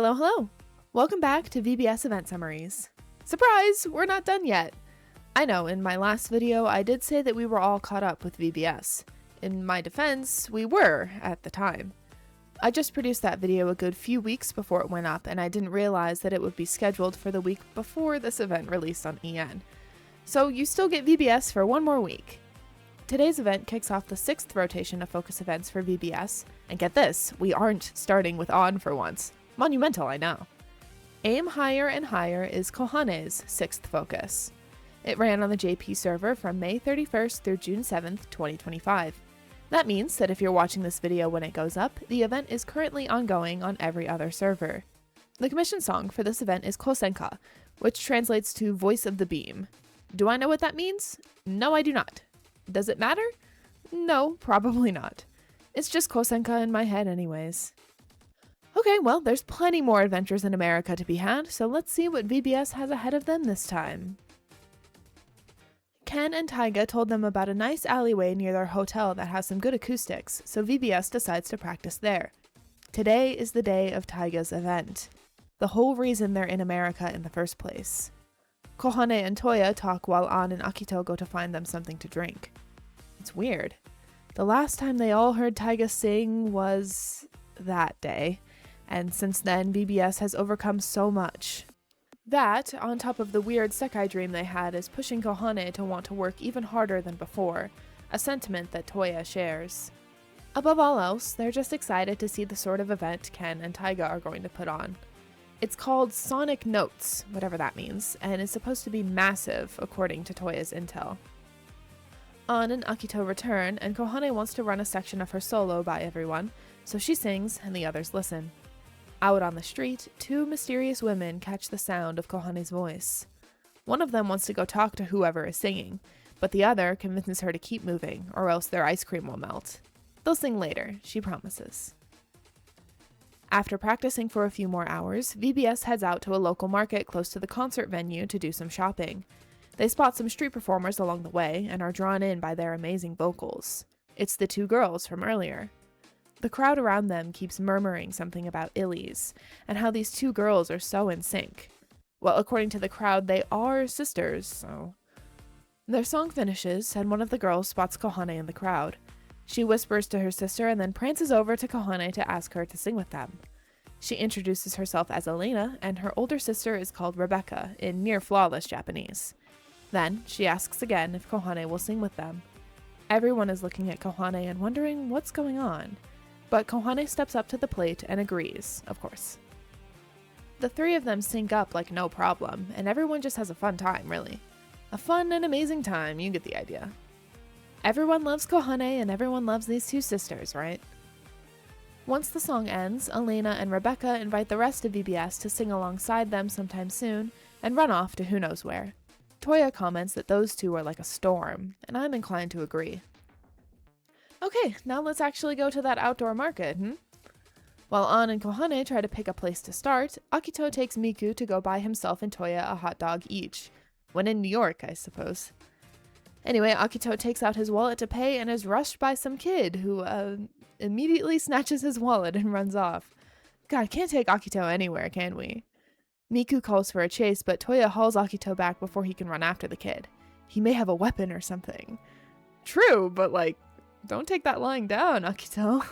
Hello, hello! Welcome back to VBS Event Summaries. Surprise! We're not done yet! I know, in my last video I did say that we were all caught up with VBS. In my defense, we were at the time. I just produced that video a good few weeks before it went up, and I didn't realize that it would be scheduled for the week before this event released on EN. So you still get VBS for one more week. Today's event kicks off the 6th rotation of focus events for VBS, and get this, we aren't starting with On for once. Monumental, I know. Aim Higher and Higher is Kohane's 6th focus. It ran on the JP server from May 31st through June 7th, 2025. That means that if you're watching this video when it goes up, the event is currently ongoing on every other server. The commission song for this event is Kosenka, which translates to Voice of the Beam. Do I know what that means? No, I do not. Does it matter? No, probably not. It's just Kosenka in my head anyways. Okay, well, there's plenty more adventures in America to be had, so let's see what VBS has ahead of them this time. Ken and Taiga told them about a nice alleyway near their hotel that has some good acoustics, so VBS decides to practice there. Today is the day of Taiga's event. The whole reason they're in America in the first place. Kohane and Toya talk while An and Akito go to find them something to drink. It's weird. The last time they all heard Taiga sing was that day. And since then, VBS has overcome so much. That, on top of the weird Sekai dream they had, is pushing Kohane to want to work even harder than before, a sentiment that Toya shares. Above all else, they're just excited to see the sort of event Ken and Taiga are going to put on. It's called Sonic Notes, whatever that means, and is supposed to be massive, according to Toya's intel. An and Akito return, and Kohane wants to run a section of her solo by everyone, so she sings and the others listen. Out on the street, two mysterious women catch the sound of Kohane's voice. One of them wants to go talk to whoever is singing, but the other convinces her to keep moving, or else their ice cream will melt. They'll sing later, she promises. After practicing for a few more hours, VBS heads out to a local market close to the concert venue to do some shopping. They spot some street performers along the way and are drawn in by their amazing vocals. It's the two girls from earlier. The crowd around them keeps murmuring something about Illies, and how these two girls are so in sync. Well, according to the crowd, they are sisters, so... Their song finishes, and one of the girls spots Kohane in the crowd. She whispers to her sister and then prances over to Kohane to ask her to sing with them. She introduces herself as Elena, and her older sister is called Rebecca, in near-flawless Japanese. Then, she asks again if Kohane will sing with them. Everyone is looking at Kohane and wondering what's going on. But Kohane steps up to the plate and agrees, of course. The three of them sync up like no problem, and everyone just has a fun time, really. A fun and amazing time, you get the idea. Everyone loves Kohane and everyone loves these two sisters, right? Once the song ends, Elena and Rebecca invite the rest of VBS to sing alongside them sometime soon, and run off to who knows where. Toya comments that those two are like a storm, and I'm inclined to agree. Okay, now let's actually go to that outdoor market, While An and Kohane try to pick a place to start, Akito takes Miku to go buy himself and Toya a hot dog each. When in New York, I suppose. Anyway, Akito takes out his wallet to pay and is rushed by some kid who, immediately snatches his wallet and runs off. God, can't take Akito anywhere, can we? Miku calls for a chase, but Toya hauls Akito back before he can run after the kid. He may have a weapon or something. True, but don't take that lying down, Akito.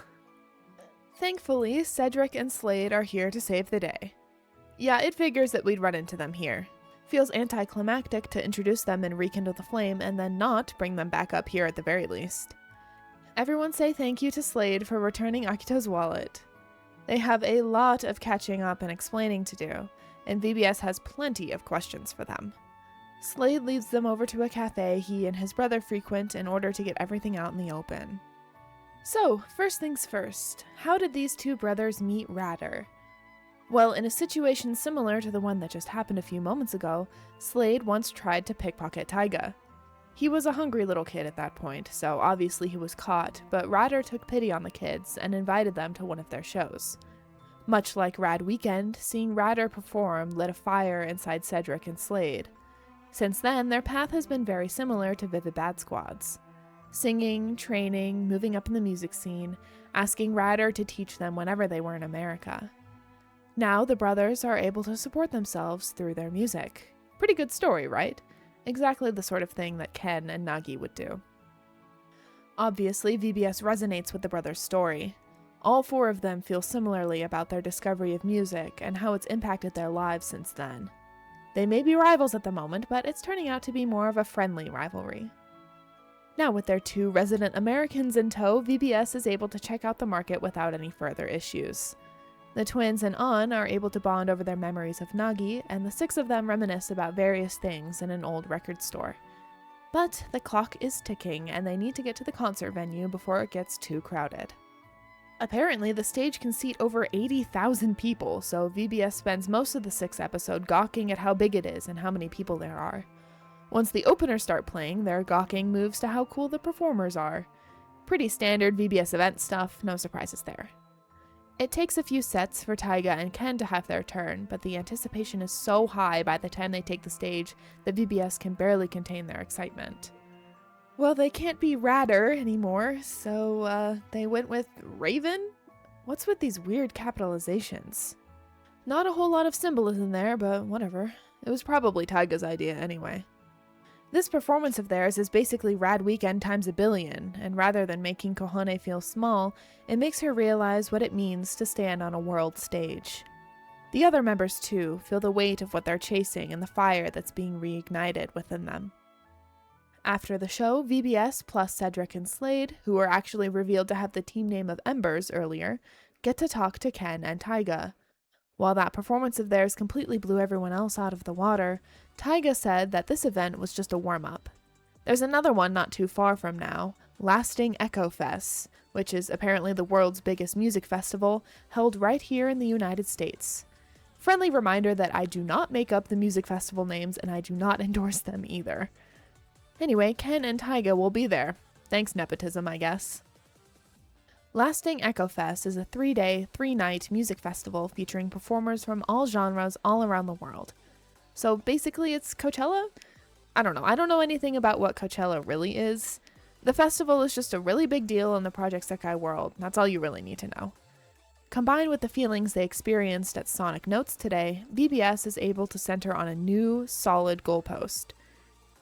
Thankfully, Cedric and Slade are here to save the day. Yeah, it figures that we'd run into them here. Feels anticlimactic to introduce them and rekindle the flame and then not bring them back up here at the very least. Everyone say thank you to Slade for returning Akito's wallet. They have a lot of catching up and explaining to do, and VBS has plenty of questions for them. Slade leads them over to a cafe he and his brother frequent in order to get everything out in the open. So, first things first, how did these two brothers meet Radder? Well, in a situation similar to the one that just happened a few moments ago, Slade once tried to pickpocket Taiga. He was a hungry little kid at that point, so obviously he was caught, but Radder took pity on the kids and invited them to one of their shows. Much like Rad Weekend, seeing Radder perform lit a fire inside Cedric and Slade. Since then, their path has been very similar to Vivid Bad Squad's. Singing, training, moving up in the music scene, asking Radder to teach them whenever they were in America. Now the brothers are able to support themselves through their music. Pretty good story, right? Exactly the sort of thing that Ken and Nagi would do. Obviously, VBS resonates with the brothers' story. All four of them feel similarly about their discovery of music and how it's impacted their lives since then. They may be rivals at the moment, but it's turning out to be more of a friendly rivalry. Now, with their two resident Americans in tow, VBS is able to check out the market without any further issues. The twins and An are able to bond over their memories of Nagi, and the six of them reminisce about various things in an old record store. But the clock is ticking, and they need to get to the concert venue before it gets too crowded. Apparently, the stage can seat over 80,000 people, so VBS spends most of the sixth episode gawking at how big it is and how many people there are. Once the openers start playing, their gawking moves to how cool the performers are. Pretty standard VBS event stuff, no surprises there. It takes a few sets for Taiga and Ken to have their turn, but the anticipation is so high by the time they take the stage that VBS can barely contain their excitement. Well, they can't be Radder anymore, so they went with Raven? What's with these weird capitalizations? Not a whole lot of symbolism there, but whatever. It was probably Taiga's idea anyway. This performance of theirs is basically Rad Weekend times a billion, and rather than making Kohane feel small, it makes her realize what it means to stand on a world stage. The other members, too, feel the weight of what they're chasing and the fire that's being reignited within them. After the show, VBS plus Cedric and Slade, who were actually revealed to have the team name of Embers earlier, get to talk to Ken and Taiga. While that performance of theirs completely blew everyone else out of the water, Taiga said that this event was just a warm-up. There's another one not too far from now, Lasting Echo Fest, which is apparently the world's biggest music festival, held right here in the United States. Friendly reminder that I do not make up the music festival names and I do not endorse them either. Anyway, Ken and Taiga will be there. Thanks nepotism, I guess. Lasting Echo Fest is a 3-day, 3-night music festival featuring performers from all genres all around the world. So basically it's Coachella? I don't know anything about what Coachella really is. The festival is just a really big deal in the Project Sekai world. That's all you really need to know. Combined with the feelings they experienced at Sonic Notes today, VBS is able to center on a new, solid goalpost.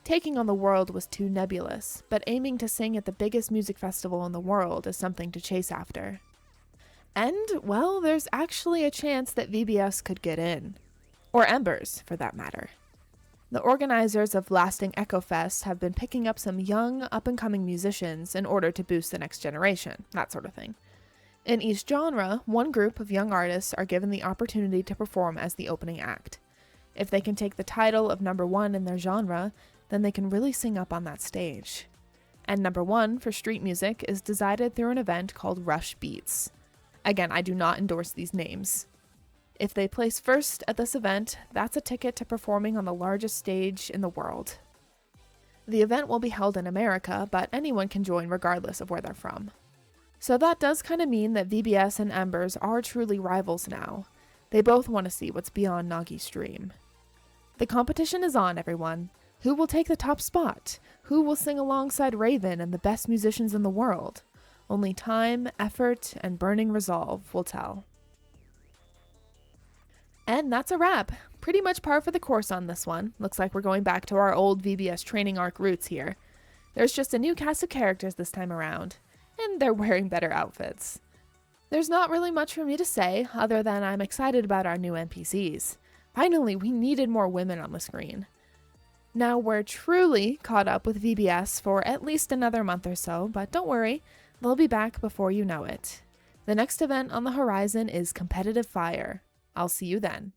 Taking on the world was too nebulous, but aiming to sing at the biggest music festival in the world is something to chase after. And, well, there's actually a chance that VBS could get in. Or Embers, for that matter. The organizers of Lasting Echo Fest have been picking up some young, up-and-coming musicians in order to boost the next generation, that sort of thing. In each genre, one group of young artists are given the opportunity to perform as the opening act. If they can take the title of number one in their genre, then they can really sing up on that stage. And number one for street music is decided through an event called Rush Beats. Again, I do not endorse these names. If they place first at this event, that's a ticket to performing on the largest stage in the world. The event will be held in America, but anyone can join regardless of where they're from. So that does kind of mean that VBS and Embers are truly rivals now. They both want to see what's beyond Nagi's dream. The competition is on, everyone. Who will take the top spot? Who will sing alongside Raven and the best musicians in the world? Only time, effort, and burning resolve will tell. And that's a wrap. Pretty much par for the course on this one. Looks like we're going back to our old VBS training arc roots here. There's just a new cast of characters this time around, and they're wearing better outfits. There's not really much for me to say, other than I'm excited about our new NPCs. Finally, we needed more women on the screen. Now we're truly caught up with VBS for at least another month or so, but don't worry, they'll be back before you know it. The next event on the horizon is Competitive Fire. I'll see you then.